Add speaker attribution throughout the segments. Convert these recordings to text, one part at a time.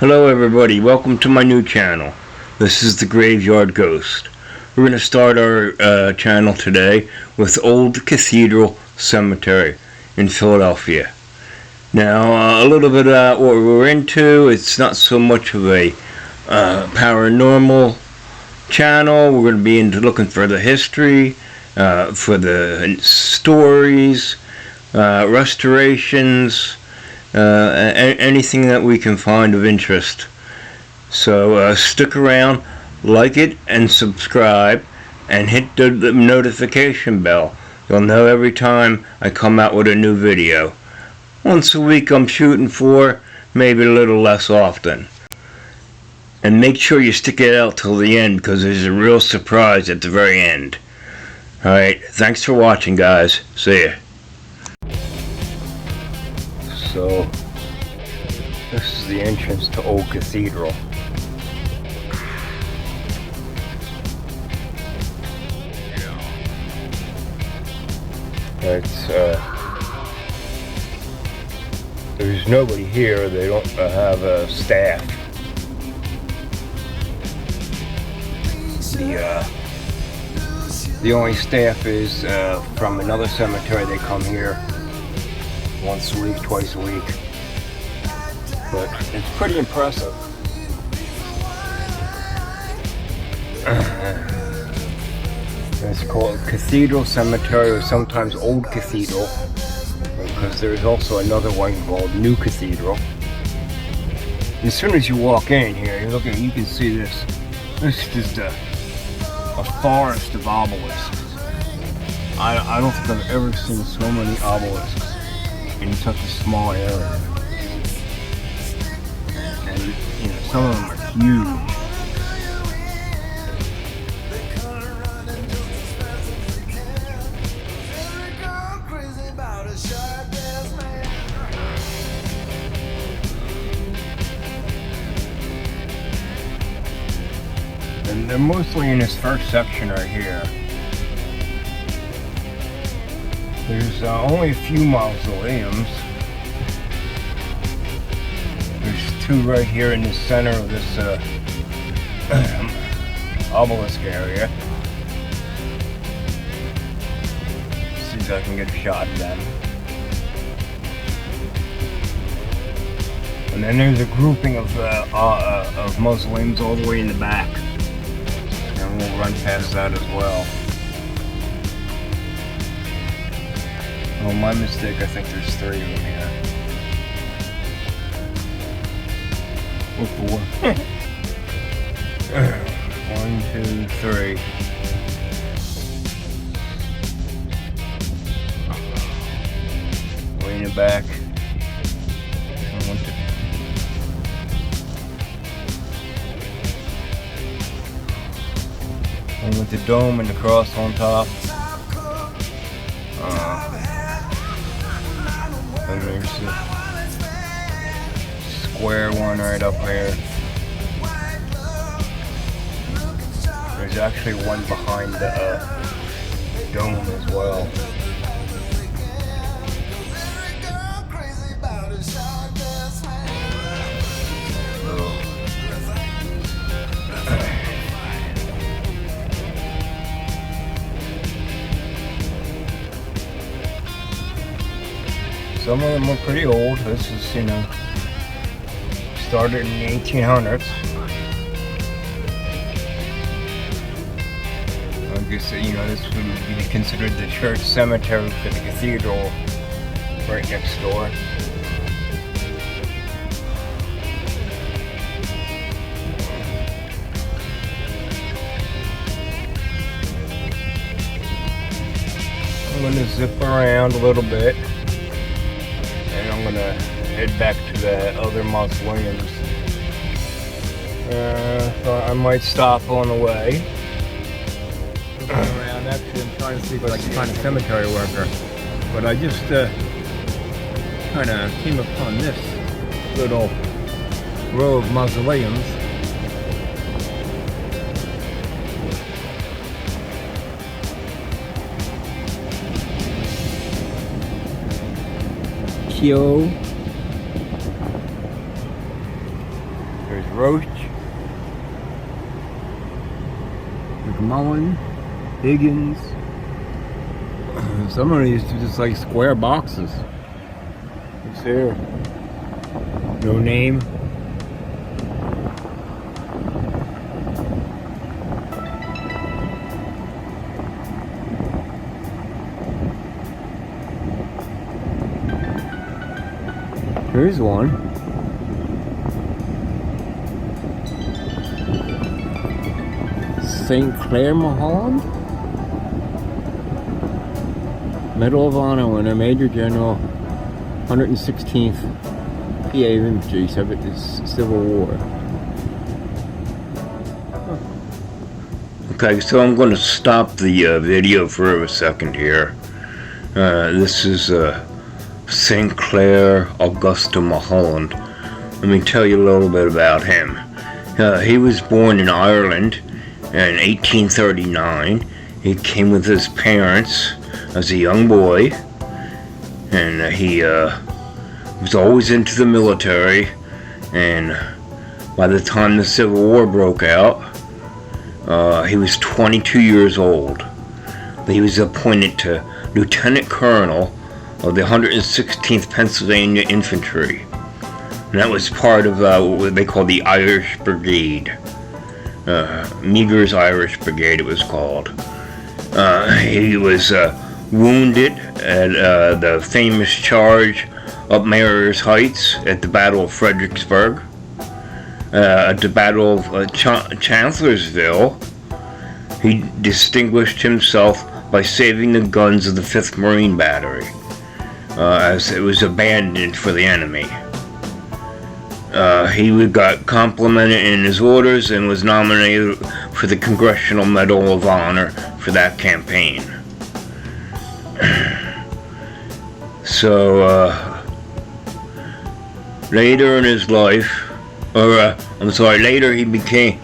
Speaker 1: Hello everybody, welcome to my new channel. This is the Graveyard Ghost. We're going to start our channel today with Old Cathedral Cemetery in Philadelphia. Now, a little bit about what we're into. It's not so much of a paranormal channel. We're going to be into looking for the history, for the stories, restorations, anything that we can find of interest. So stick around, like it and subscribe, and hit the notification bell. You'll know every time I come out with a new video. Once a week I'm shooting for, maybe a little less often. And make sure you stick it out till the end, because there's a real surprise at the very end. Alright, thanks for watching, guys. See ya. So, this is the entrance to Old Cathedral. It's, there's nobody here. They don't have staff. The only staff is from another cemetery. They come here once a week, twice a week. But it's pretty impressive. It's called Cathedral Cemetery, or sometimes Old Cathedral, because there's also another one called New Cathedral. As soon as you walk in here, you can see this. This is just a forest of obelisks. I don't think I've ever seen so many obelisks in such a small area. And, you know, some of them are huge. And they're mostly in this first section right here. There's only a few mausoleums. There's two right here in the center of this obelisk area. See if I can get a shot of them. And then there's a grouping of mausoleums all the way in the back. And we'll run past that as well. Oh, my mistake. I think there's three of them here. Or four. 1, 2, 3. Way in the back. One with the dome and the cross on top. And there's the square one right up here. There's actually one behind the dome as well. Some of them are pretty old. This is, you know, started in the 1800s. I guess, you know, this would be considered the church cemetery for the cathedral right next door. I'm going to zip around a little bit. I'm gonna head back to the other mausoleums. So I might stop on the way. Around. Actually, I'm trying to see if I can find a cemetery worker. But I just kind of came upon this little row of mausoleums. Kyo There's Roach, McMullen, Higgins. Some of these are just like square boxes. What's here? No name. Here's one. St. Clair, Mulholland? Medal of Honor winner, Major General, 116th PA Infantry, Civil War. Okay, so I'm going to stop the video for a second here. This is St. Clair Augusta Mulholland. Let me tell you a little bit about him. He was born in Ireland in 1839. He came with his parents as a young boy, and he was always into the military, and by the time the Civil War broke out, he was 22 years old. He was appointed to Lieutenant Colonel of the 116th Pennsylvania Infantry, and that was part of what they called the Irish Brigade. Meagher's Irish Brigade it was called. He was wounded at the famous charge up Mayor's Heights at the Battle of Fredericksburg. At the Battle of Chancellorsville, he distinguished himself by saving the guns of the 5th Marine Battery, as it was abandoned for the enemy. He got complimented in his orders and was nominated for the Congressional Medal of Honor for that campaign. So, later in his life, later he became,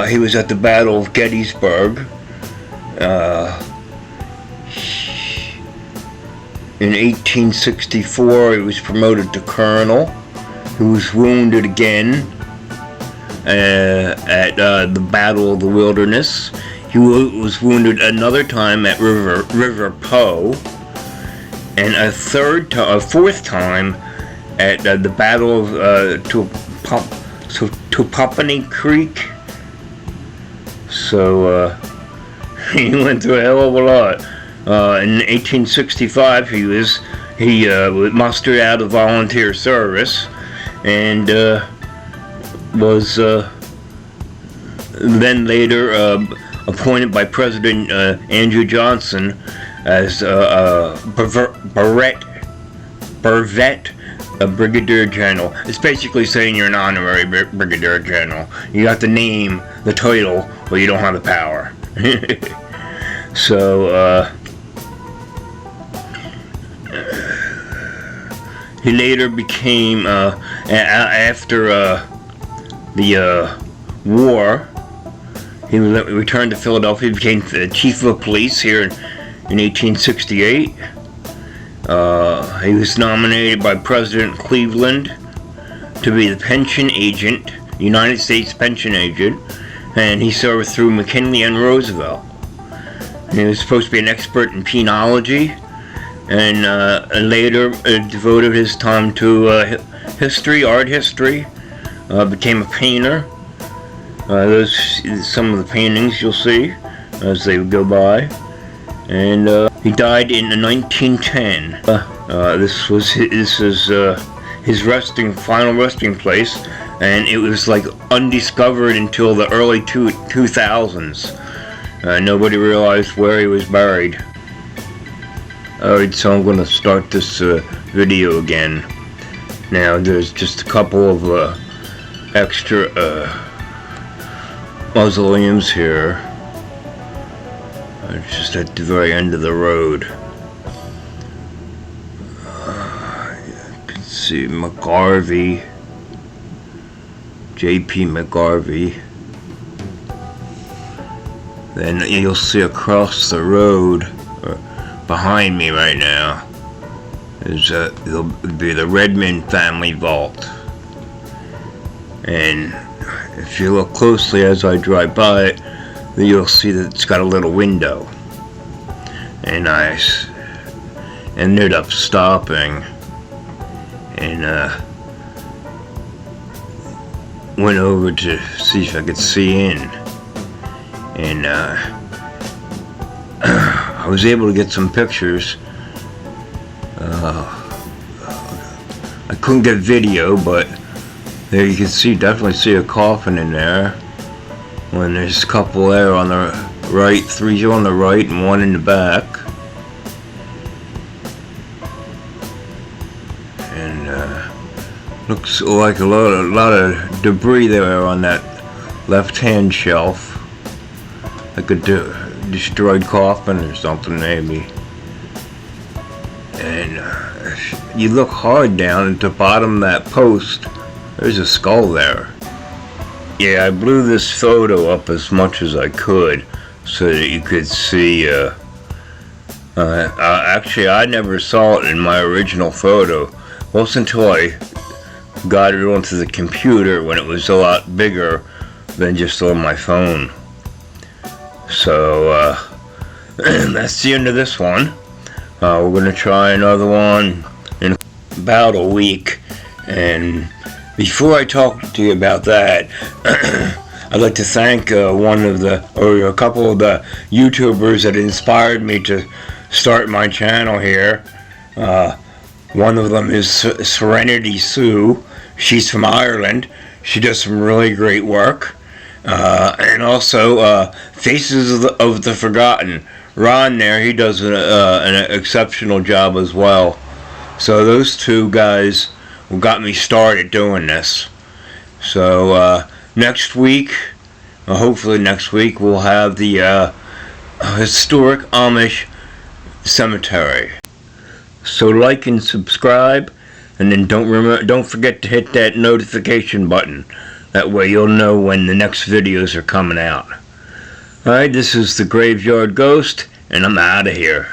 Speaker 1: he was at the Battle of Gettysburg. In 1864, he was promoted to colonel. He was wounded again at the Battle of the Wilderness. He was wounded another time at River Po, and a fourth time at the Battle of Topopany Creek. So he went through a hell of a lot. In 1865, he was mustered out of volunteer service, and was then later appointed by President Andrew Johnson as brevet brigadier general. It's basically saying you're an honorary brigadier general. You got the name, the title, but you don't have the power. So he later became, after the war, he returned to Philadelphia. He became the chief of police here in 1868. He was nominated by President Cleveland to be the pension agent, United States pension agent, and he served through McKinley and Roosevelt. He was supposed to be an expert in penology, and later devoted his time to art history, became a painter. Those some of the paintings you'll see as they go by, and he died in 1910. This is his final resting place, and it was like undiscovered until the early 2000s. Nobody realized where he was buried. Alright, so I'm going to start this video again. Now, there's just a couple of extra mausoleums here. Just at the very end of the road. You can see McGarvey, J.P. McGarvey. Then you'll see across the road, behind me right now, it'll be the Redmond family vault. And if you look closely as I drive by it, you'll see that it's got a little window. And I ended up stopping and went over to see if I could see in. And I was able to get some pictures. I couldn't get video, but there you can definitely see a coffin in there. When there's a couple there on the right, 3 on the right and 1 in the back. And looks like a lot of debris there on that left-hand shelf. Like a destroyed coffin or something, maybe. And you look hard down at the bottom of that post, there's a skull there. Yeah, I blew this photo up as much as I could so that you could see. Actually, I never saw it in my original photo. It wasn't until I got it onto the computer when it was a lot bigger than just on my phone. So, that's the end of this one. We're going to try another one in about a week. And before I talk to you about that, I'd like to thank a couple of the YouTubers that inspired me to start my channel here. One of them is Serenity Sue. She's from Ireland. She does some really great work. And also Faces of the Forgotten. Ron there, he does an exceptional job as well. So those two guys got me started doing this. So next week, hopefully next week, we'll have the historic Amish cemetery. So like and subscribe, and then don't forget to hit that notification button. That way you'll know when the next videos are coming out. Alright, this is the Graveyard Ghost, and I'm out of here.